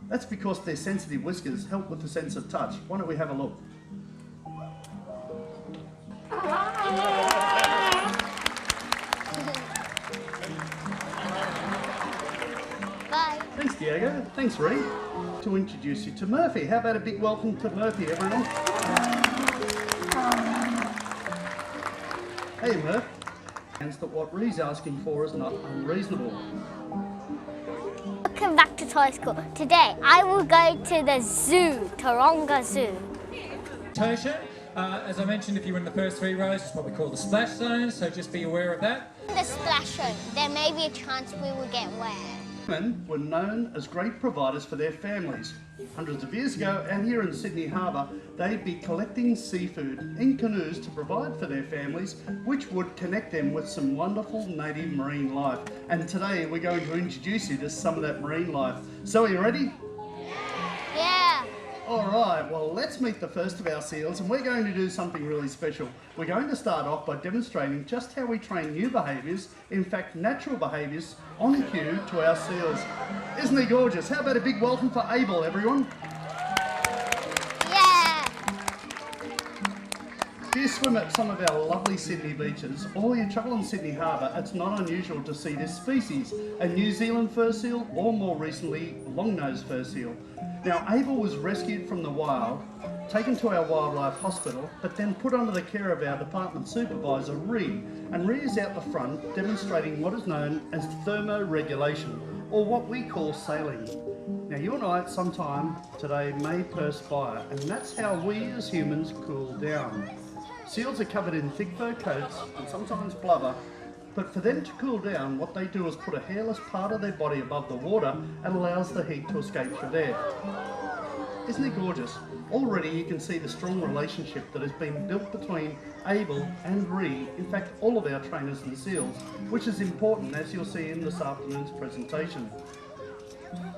That's because their sensitive whiskers help with the sense of touch. Why don't we have a look? Bye. Thanks, Diego. Thanks, Ree. To introduce you to Murphy. How about a big welcome to Murphy, everyone? Hey, Murph. And that what Ree's asking for is not unreasonable. Welcome back to Toy School. Today I will go to the zoo, Taronga Zoo. As I mentioned, if you were in the first 3 rows, it's what we call the splash zone, so just be aware of that. In the splash zone, there may be a chance we will get wet. Women were known as great providers for their families. Hundreds of years ago, out here in Sydney Harbour, they'd be collecting seafood in canoes to provide for their families, which would connect them with some wonderful native marine life. And today we're going to introduce you to some of that marine life. So are you ready? Yeah. Alright, well let's meet the first of our seals, and we're going to do something really special. We're going to start off by demonstrating just how we train new behaviours, in fact natural behaviours, on cue to our seals. Isn't he gorgeous? How about a big welcome for Abel, everyone? Yeah. If you swim at some of our lovely Sydney beaches, or you travel in Sydney Harbour, it's not unusual to see this species, a New Zealand fur seal, or more recently, long-nosed fur seal. Now, Abel was rescued from the wild, taken to our wildlife hospital, but then put under the care of our department supervisor, Ree. And Ree is out the front demonstrating what is known as thermoregulation, or what we call sailing. Now, you and I at some time today may perspire, and that's how we as humans cool down. Seals are covered in thick fur coats and sometimes blubber, but for them to cool down, what they do is put a hairless part of their body above the water and allows the heat to escape through there. Isn't it gorgeous? Already you can see the strong relationship that has been built between Abel and Ree, in fact all of our trainers and seals, which is important as you'll see in this afternoon's presentation.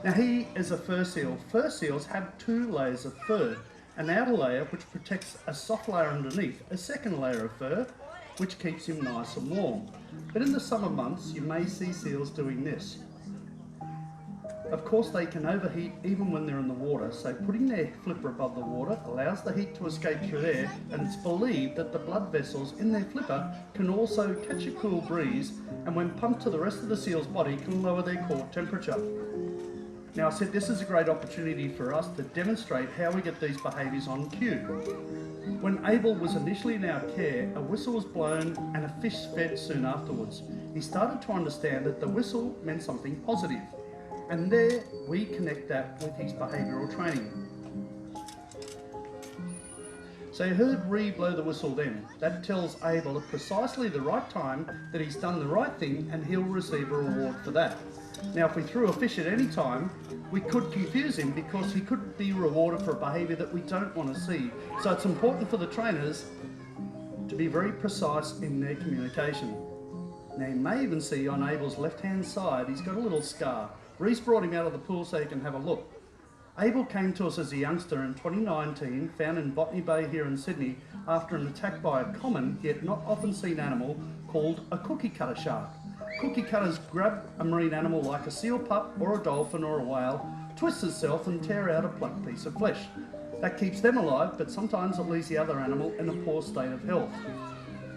Now he is a fur seal. Fur seals have 2 layers of fur, an outer layer which protects a soft layer underneath, a second layer of fur which keeps him nice and warm. But in the summer months you may see seals doing this. Of course they can overheat even when they're in the water, so putting their flipper above the water allows the heat to escape through there, and it's believed that the blood vessels in their flipper can also catch a cool breeze, and when pumped to the rest of the seal's body can lower their core temperature. Now I said this is a great opportunity for us to demonstrate how we get these behaviours on cue. When Abel was initially in our care, a whistle was blown and a fish fed soon afterwards. He started to understand that the whistle meant something positive, and there we connect that with his behavioural training. So you heard Ree blow the whistle then. That tells Abel at precisely the right time that he's done the right thing, and he'll receive a reward for that. Now if we threw a fish at any time, we could confuse him because he could be rewarded for a behaviour that we don't want to see. So it's important for the trainers to be very precise in their communication. Now you may even see on Abel's left hand side he's got a little scar. Reese brought him out of the pool so you can have a look. Abel came to us as a youngster in 2019, found in Botany Bay here in Sydney after an attack by a common yet not often seen animal called a cookie cutter shark. Cookie cutters grab a marine animal like a seal pup or a dolphin or a whale, twist itself and tear out a plucked piece of flesh. That keeps them alive, but sometimes it leaves the other animal in a poor state of health.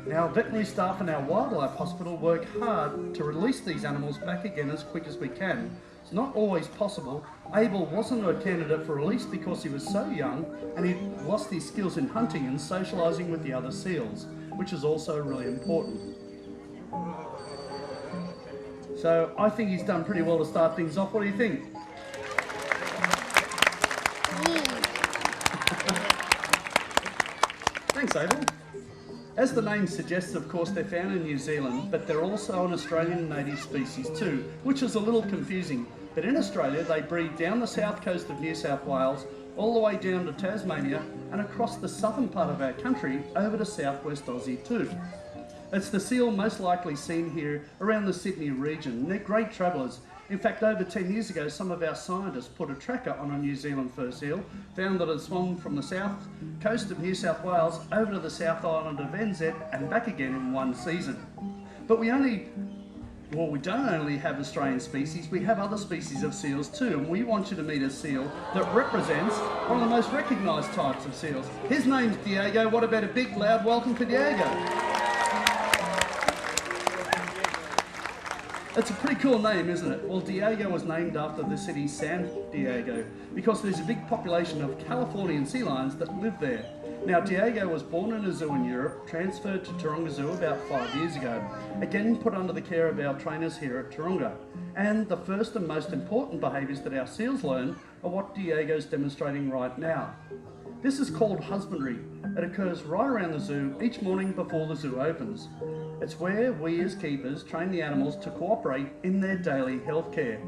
Now veterinary staff in our wildlife hospital work hard to release these animals back again as quick as we can. It's not always possible. Abel wasn't a candidate for release because he was so young and he'd lost his skills in hunting and socialising with the other seals, which is also really important. So I think he's done pretty well to start things off. What do you think? Thanks, Abel. As the name suggests, of course, they're found in New Zealand, but they're also an Australian native species too, which is a little confusing. But in Australia, they breed down the south coast of New South Wales, all the way down to Tasmania, and across the southern part of our country, over to southwest Aussie too. It's the seal most likely seen here around the Sydney region, and they're great travellers. In fact, over 10 years ago, some of our scientists put a tracker on a New Zealand fur seal, found that it swam from the south coast of New South Wales over to the South Island of NZ and back again in one season. But we only Well, we don't only have Australian species, we have other species of seals too, and we want you to meet a seal that represents one of the most recognised types of seals. His name's Diego. What about a big loud welcome for Diego? It's a pretty cool name, isn't it? Well, Diego was named after the city San Diego because there's a big population of Californian sea lions that live there. Now, Diego was born in a zoo in Europe, transferred to Taronga Zoo about 5 years ago, again put under the care of our trainers here at Taronga. And the first and most important behaviours that our seals learn are what Diego's demonstrating right now. This is called husbandry. It occurs right around the zoo each morning before the zoo opens. It's where we as keepers train the animals to cooperate in their daily health care,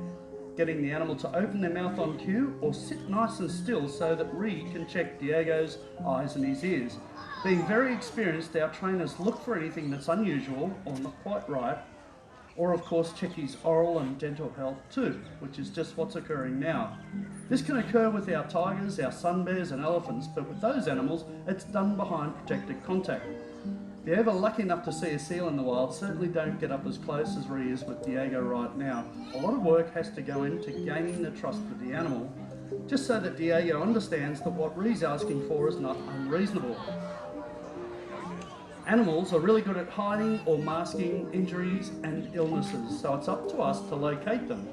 getting the animal to open their mouth on cue or sit nice and still so that Ree can check Diego's eyes and his ears. Being very experienced, our trainers look for anything that's unusual or not quite right, or of course check his oral and dental health too, which is just what's occurring now. This can occur with our tigers, our sun bears and elephants, but with those animals it's done behind protected contact. If you're ever lucky enough to see a seal in the wild, certainly don't get up as close as Ree is with Diego right now. A lot of work has to go into gaining the trust of the animal, just so that Diego understands that what Ree's asking for is not unreasonable. Animals are really good at hiding or masking injuries and illnesses, so it's up to us to locate them.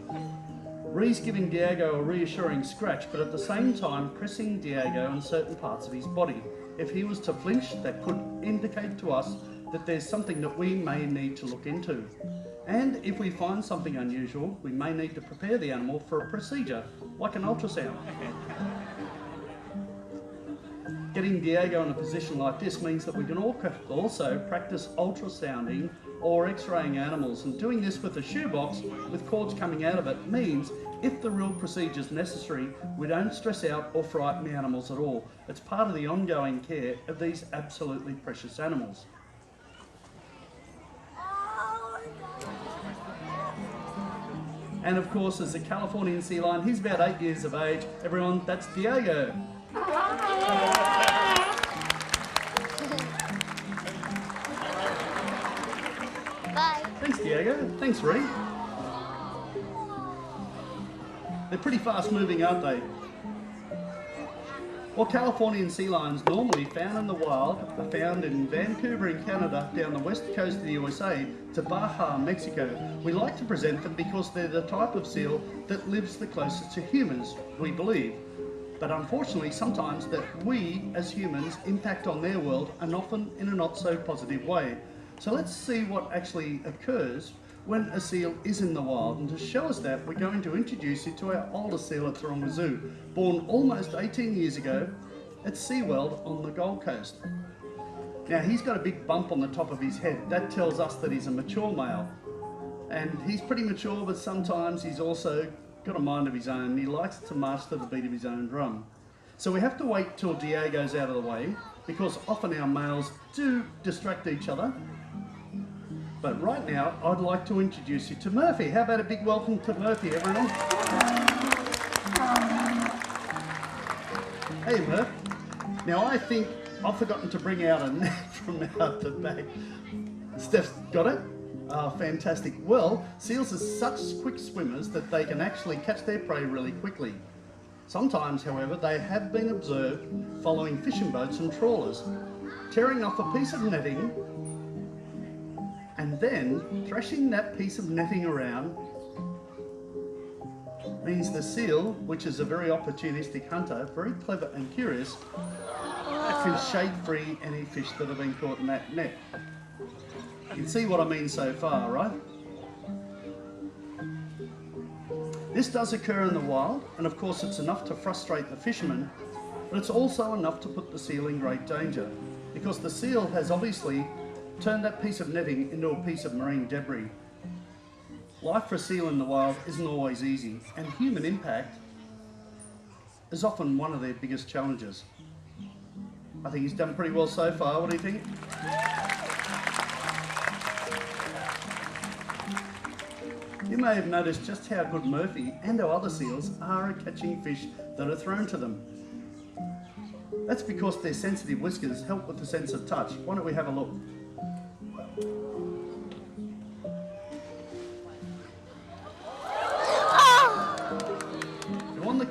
Ree's giving Diego a reassuring scratch, but at the same time pressing Diego on certain parts of his body. If he was to flinch, that could indicate to us that there's something that we may need to look into. And if we find something unusual, we may need to prepare the animal for a procedure, like an ultrasound. Getting Diego in a position like this means that we can also practice ultrasounding or x-raying animals, and doing this with a shoebox with cords coming out of it means if the real procedure is necessary, we don't stress out or frighten the animals at all. It's part of the ongoing care of these absolutely precious animals. And of course, as a Californian sea lion, he's about 8 years of age. Everyone, that's Diego. Bye. Thanks, Diego. Thanks, Ree. They're pretty fast moving, aren't they? Well, Californian sea lions, normally found in the wild, are found in Vancouver in Canada, down the west coast of the USA to Baja, Mexico. We like to present them because they're the type of seal that lives the closest to humans, we believe. But unfortunately, sometimes that we, as humans, impact on their world, and often in a not so positive way. So let's see what actually occurs when a seal is in the wild, and to show us that, we're going to introduce you to our oldest seal at Taronga Zoo, born almost 18 years ago at SeaWorld on the Gold Coast. Now, he's got a big bump on the top of his head. That tells us that he's a mature male. And he's pretty mature, but sometimes he's also got a mind of his own. He likes to march to the beat of his own drum. So we have to wait till Diego's out of the way, because often our males do distract each other. But right now, I'd like to introduce you to Murphy. How about a big welcome to Murphy, everyone? Hey, Murph. Now, I think I've forgotten to bring out a net from out the back. Steph's got it? Oh, fantastic. Well, seals are such quick swimmers that they can actually catch their prey really quickly. Sometimes, however, they have been observed following fishing boats and trawlers, tearing off a piece of netting and then thrashing that piece of netting around means the seal, which is a very opportunistic hunter, very clever and curious, can shake free any fish that have been caught in that net. You can see what I mean so far, right? This does occur in the wild, and of course it's enough to frustrate the fishermen, but it's also enough to put the seal in great danger, because the seal has obviously turned that piece of netting into a piece of marine debris. Life for a seal in the wild isn't always easy, and human impact is often one of their biggest challenges. I think he's done pretty well so far. What do you think? You may have noticed just how good Murphy and our other seals are at catching fish that are thrown to them. That's because their sensitive whiskers help with the sense of touch. Why don't we have a look?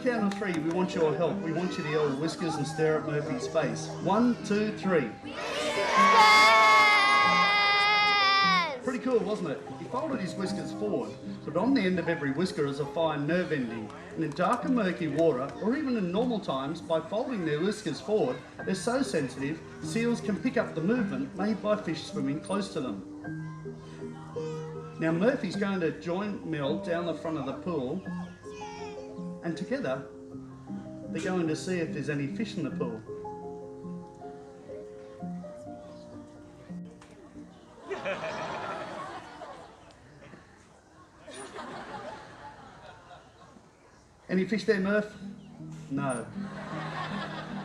count of three, we want your help. We want you to yell whiskers and stare at Murphy's face. 1, 2, 3. Pretty cool, wasn't it? He folded his whiskers forward, but on the end of every whisker is a fine nerve ending. And in dark and murky water, or even in normal times, by folding their whiskers forward, they're so sensitive, seals can pick up the movement made by fish swimming close to them. Now Murphy's going to join Mel down the front of the pool, and together they're going to see if there's any fish in the pool. Any fish there, Murph? No.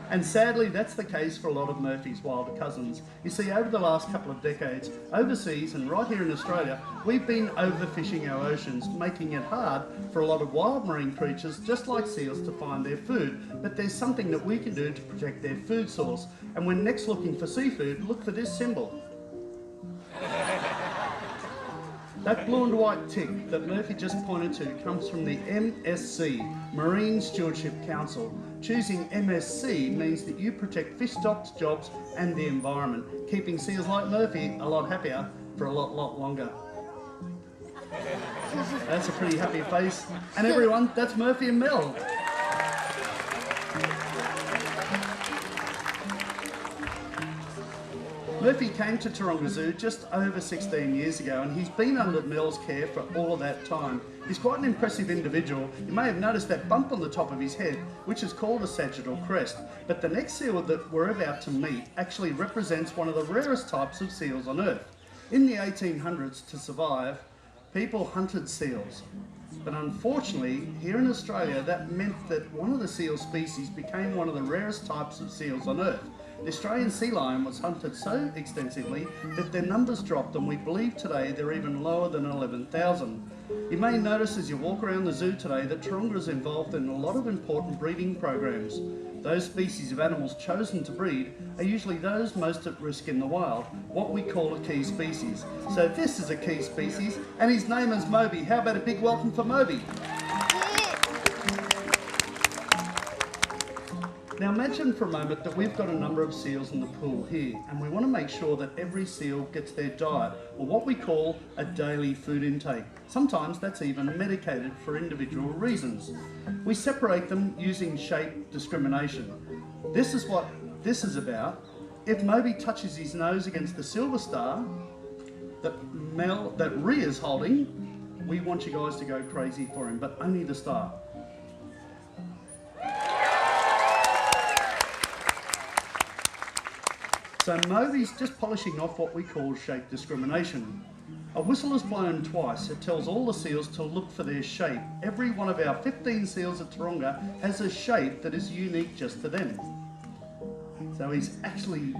And sadly, that's the case for a lot of Murphy's wild cousins. You see, over the last couple of decades, overseas and right here in Australia, we've been overfishing our oceans, making it hard for a lot of wild marine creatures, just like seals, to find their food. But there's something that we can do to protect their food source. And when next looking for seafood, look for this symbol. That blue and white tick that Murphy just pointed to comes from the MSC, Marine Stewardship Council. Choosing MSC means that you protect fish stocks, jobs and the environment, keeping seals like Murphy a lot happier for a lot longer. That's a pretty happy face. And everyone, that's Murphy and Mel. Murphy came to Taronga Zoo just over 16 years ago, and he's been under Mel's care for all of that time. He's quite an impressive individual. You may have noticed that bump on the top of his head, which is called a sagittal crest. But the next seal that we're about to meet actually represents one of the rarest types of seals on Earth. In the 1800s, to survive, people hunted seals. But unfortunately, here in Australia, that meant that one of the seal species became one of the rarest types of seals on Earth. The Australian sea lion was hunted so extensively that their numbers dropped, and we believe today they're even lower than 11,000. You may notice as you walk around the zoo today that Taronga is involved in a lot of important breeding programs. Those species of animals chosen to breed are usually those most at risk in the wild, what we call a key species. So this is a key species, and his name is Moby. How about a big welcome for Moby? Now imagine for a moment that we've got a number of seals in the pool here, and we want to make sure that every seal gets their diet, or what we call a daily food intake. Sometimes that's even medicated for individual reasons. We separate them using shape discrimination. This is what this is about. If Moby touches his nose against the silver star that Rhea is holding, we want you guys to go crazy for him, but only the star. So Moby's just polishing off what we call shape discrimination. A whistle is blown twice. It tells all the seals to look for their shape. Every one of our 15 seals at Taronga has a shape that is unique just to them. So he's actually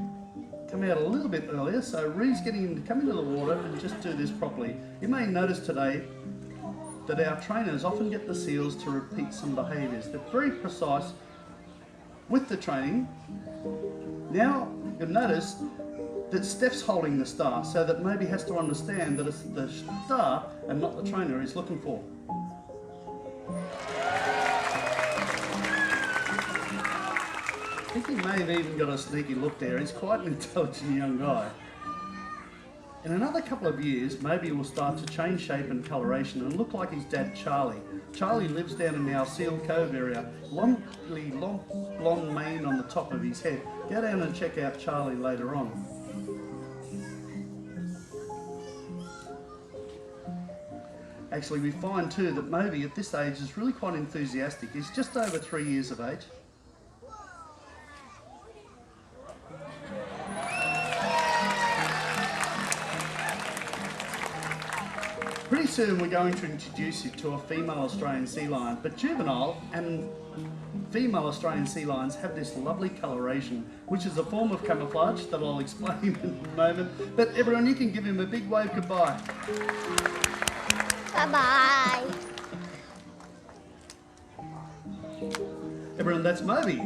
come out a little bit earlier, so Ree's getting him to come into the water and just do this properly. You may notice today that our trainers often get the seals to repeat some behaviours. They're very precise with the training. Now you'll notice that Steph's holding the star, so that Moby has to understand that it's the star and not the trainer he's looking for. I think he may have even got a sneaky look there. He's quite an intelligent young guy. In another couple of years, Moby will start to change shape and coloration and look like his dad Charlie. Charlie lives down in our Seal Cove area, long mane on the top of his head. Go down and check out Charlie later on. Actually, we find too that Moby at this age is really quite enthusiastic. He's just over 3 years of age. Pretty soon we're going to introduce you to a female Australian sea lion, but juvenile and female Australian sea lions have this lovely coloration, which is a form of camouflage that I'll explain in a moment. But everyone, you can give him a big wave goodbye. Bye-bye. Everyone, that's Moby.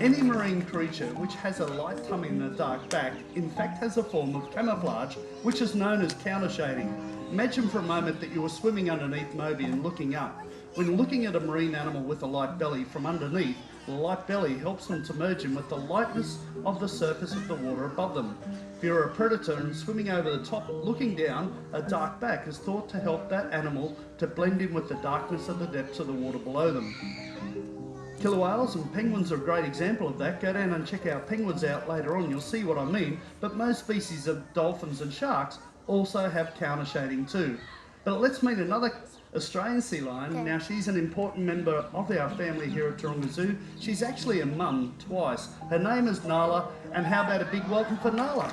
Any marine creature which has a light tummy and a dark back, in fact has a form of camouflage, which is known as countershading. Imagine for a moment that you were swimming underneath Moby and looking up. When looking at a marine animal with a light belly from underneath, the light belly helps them to merge in with the lightness of the surface of the water above them. If you're a predator and swimming over the top, looking down, a dark back is thought to help that animal to blend in with the darkness of the depths of the water below them. Killer whales and penguins are a great example of that. Go down and check our penguins out later on, you'll see what I mean. But most species of dolphins and sharks also have counter shading too. But let's meet another Australian sea lion. Now she's an important member of our family here at Taronga Zoo. She's actually a mum twice. Her name is Nala, and how about a big welcome for Nala?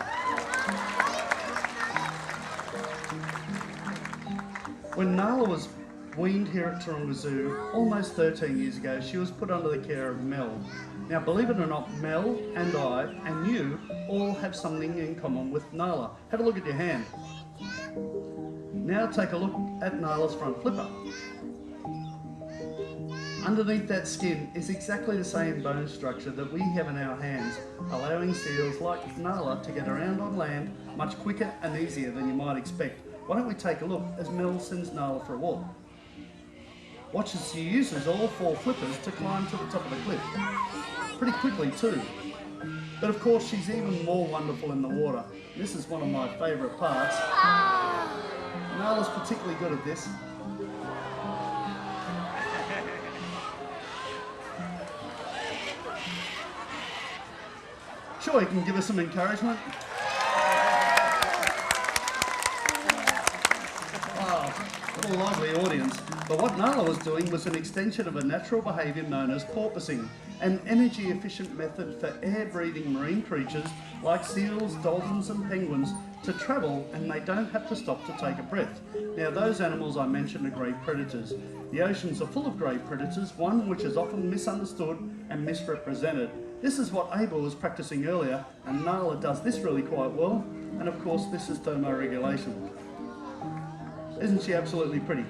When Nala was weaned here at Taronga Zoo almost 13 years ago, she was put under the care of Mel. Now believe it or not, Mel and I and you all have something in common with Nala. Have a look at your hand. Now take a look at Nala's front flipper. Underneath that skin is exactly the same bone structure that we have in our hands, allowing seals like Nala to get around on land much quicker and easier than you might expect. Why don't we take a look as Mel sends Nala for a walk. Watch as she uses all 4 flippers to climb to the top of the cliff. Pretty quickly too. But of course she's even more wonderful in the water. This is one of my favourite parts. Nala's particularly good at this. Sure, you can give us some encouragement. What a lovely audience. But what Nala was doing was an extension of a natural behaviour known as porpoising, an energy-efficient method for air-breathing marine creatures like seals, dolphins and penguins to travel, and they don't have to stop to take a breath. Now those animals I mentioned are great predators. The oceans are full of great predators, one which is often misunderstood and misrepresented. This is what Abel was practicing earlier, and Nala does this really quite well, and of course this is thermoregulation. Isn't she absolutely pretty?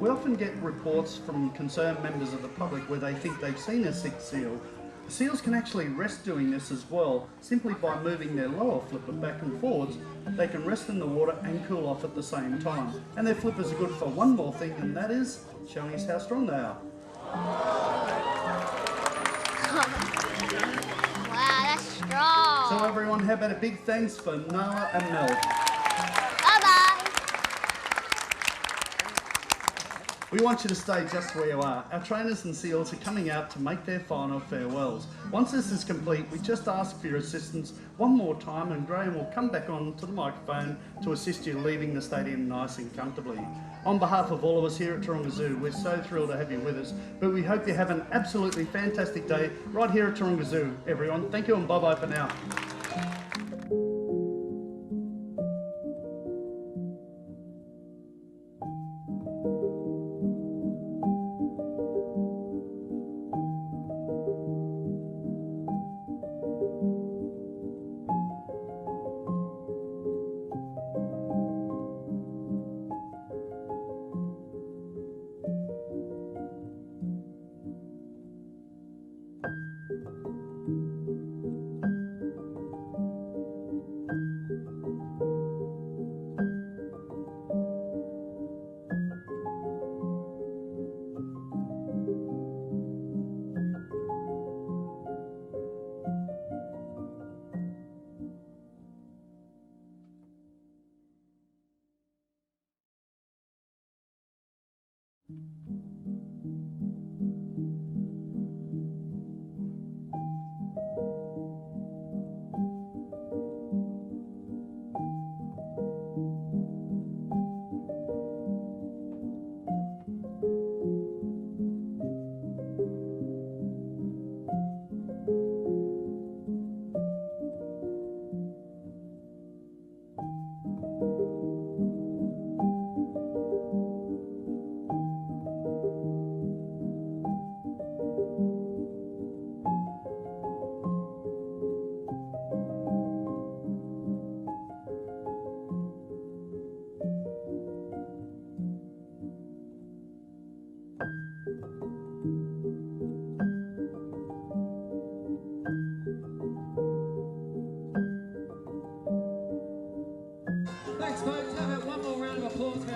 We often get reports from concerned members of the public where they think they've seen a sick seal. Seals can actually rest doing this as well. Simply by moving their lower flipper back and forwards, they can rest in the water and cool off at the same time. And their flippers are good for one more thing, and that is showing us how strong they are. Wow, that's strong. So everyone, how about a big thanks for Nala and Mel. Bye-bye. We want you to stay just where you are. Our trainers and seals are coming out to make their final farewells. Once this is complete, we just ask for your assistance one more time, and Graham will come back on to the microphone to assist you leaving the stadium nice and comfortably. On behalf of all of us here at Taronga Zoo, we're so thrilled to have you with us, but we hope you have an absolutely fantastic day right here at Taronga Zoo, everyone. Thank you and bye-bye for now.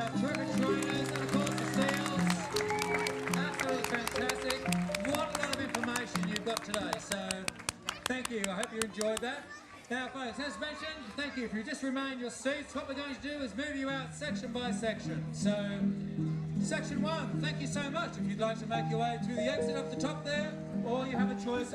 our terrific trainers, and of course the seals. Absolutely fantastic. What a lot of information you've got today. So thank you. I hope you enjoyed that. Now folks, as mentioned, thank you. If you just remain in your seats, what we're going to do is move you out section by section. So section 1, thank you so much. If you'd like to make your way through the exit up the top there, or you have a choice.